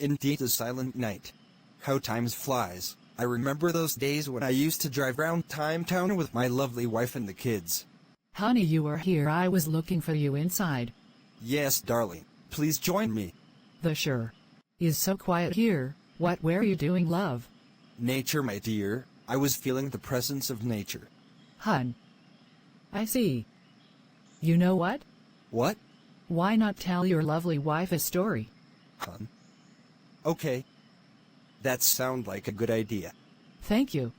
Indeed, a silent night. How times flies. I remember those days when I used to drive round Time Town with my lovely wife and the kids. Honey, you are here. I was looking for you inside. Yes, darling. Please join me. The sure is so quiet here. What were you doing, love? Nature, my dear. I was feeling the presence of nature. Hun. I see. You know what? What? Why not tell your lovely wife a story? Hun? Okay. That sounds like a good idea. Thank you.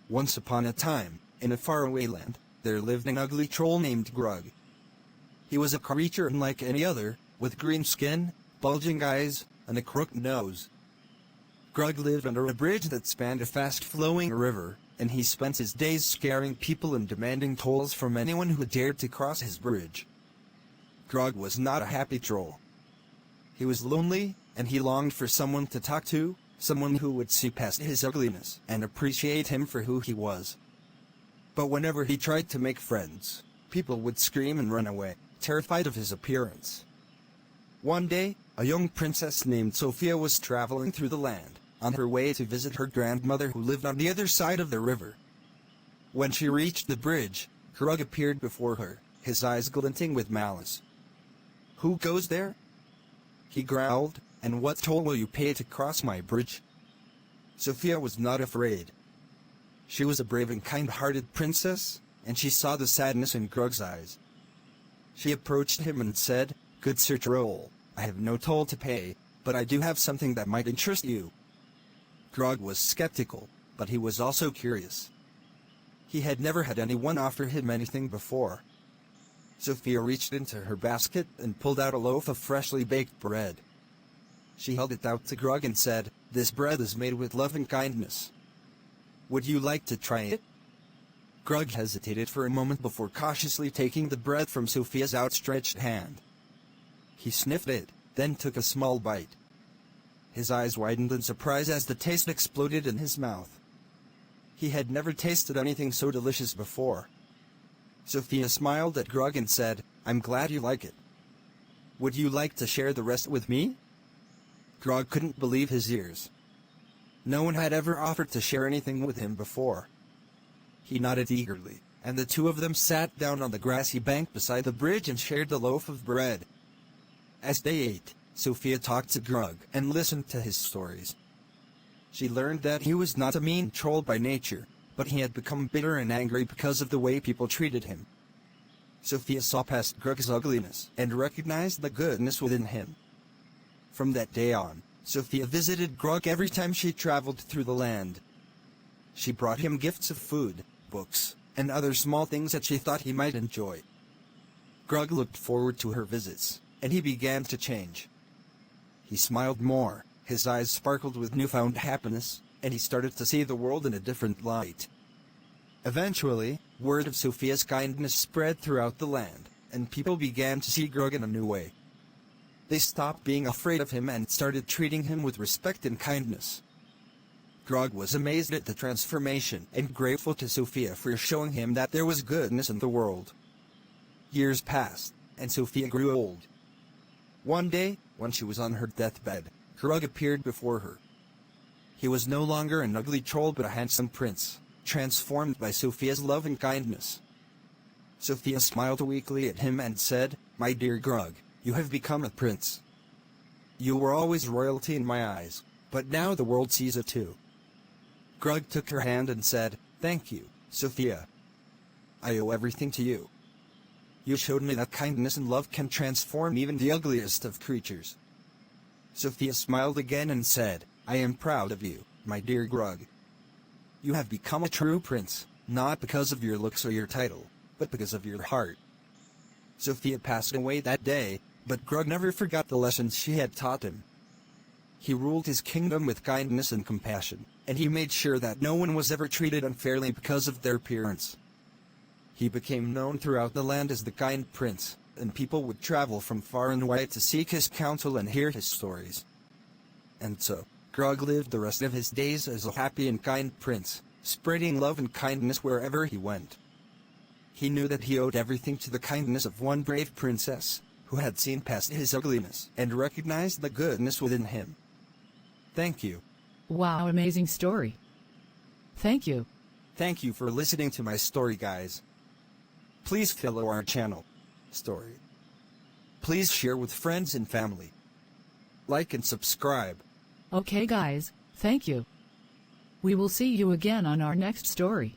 Once upon a time, in a faraway land, there lived an ugly troll named Grug. He was a creature unlike any other, with green skin, bulging eyes, and a crooked nose. Grug lived under a bridge that spanned a fast-flowing river, and he spent his days scaring people and demanding tolls from anyone who dared to cross his bridge. Grug was not a happy troll. He was lonely, and he longed for someone to talk to, someone who would see past his ugliness and appreciate him for who he was. But whenever he tried to make friends, people would scream and run away, terrified of his appearance. One day, a young princess named Sophia was traveling through the land, on her way to visit her grandmother who lived on the other side of the river. When she reached the bridge, Grug appeared before her, his eyes glinting with malice. "Who goes there?" he growled, "and what toll will you pay to cross my bridge?" Sophia was not afraid. She was a brave and kind-hearted princess, and she saw the sadness in Grug's eyes. She approached him and said, "Good Sir Troll, I have no toll to pay, but I do have something that might interest you." Grug was skeptical, but he was also curious. He had never had anyone offer him anything before. Sophia reached into her basket and pulled out a loaf of freshly baked bread. She held it out to Grug and said, "This bread is made with love and kindness. Would you like to try it?" Grug hesitated for a moment before cautiously taking the bread from Sophia's outstretched hand. He sniffed it, then took a small bite. His eyes widened in surprise as the taste exploded in his mouth. He had never tasted anything so delicious before. Sophia smiled at Grug and said, "I'm glad you like it. Would you like to share the rest with me?" Grug couldn't believe his ears. No one had ever offered to share anything with him before. He nodded eagerly, and the two of them sat down on the grassy bank beside the bridge and shared the loaf of bread. As they ate, Sophia talked to Grug and listened to his stories. She learned that he was not a mean troll by nature, but he had become bitter and angry because of the way people treated him. Sophia saw past Grug's ugliness and recognized the goodness within him. From that day on, Sophia visited Grug every time she traveled through the land. She brought him gifts of food, books, and other small things that she thought he might enjoy. Grug looked forward to her visits, and he began to change. He smiled more, his eyes sparkled with newfound happiness, and he started to see the world in a different light. Eventually, word of Sophia's kindness spread throughout the land, and people began to see Grug in a new way. They stopped being afraid of him and started treating him with respect and kindness. Grug was amazed at the transformation and grateful to Sophia for showing him that there was goodness in the world. Years passed, and Sophia grew old. One day, when she was on her deathbed, Grug appeared before her. He was no longer an ugly troll but a handsome prince, transformed by Sophia's love and kindness. Sophia smiled weakly at him and said, "My dear Grug, you have become a prince. You were always royalty in my eyes, but now the world sees it too." Grug took her hand and said, "Thank you, Sophia. I owe everything to you. You showed me that kindness and love can transform even the ugliest of creatures." Sophia smiled again and said, "I am proud of you, my dear Grug. You have become a true prince, not because of your looks or your title, but because of your heart." Sophia passed away that day, but Grug never forgot the lessons she had taught him. He ruled his kingdom with kindness and compassion, and he made sure that no one was ever treated unfairly because of their appearance. He became known throughout the land as the Kind Prince, and people would travel from far and wide to seek his counsel and hear his stories. And so, Grug lived the rest of his days as a happy and kind prince, spreading love and kindness wherever he went. He knew that he owed everything to the kindness of one brave princess, who had seen past his ugliness and recognized the goodness within him. Thank you. Wow, amazing story. Thank you. Thank you for listening to my story, guys. Please follow our channel, Story. Please share with friends and family. Like and subscribe. Okay guys, thank you. We will see you again on our next story.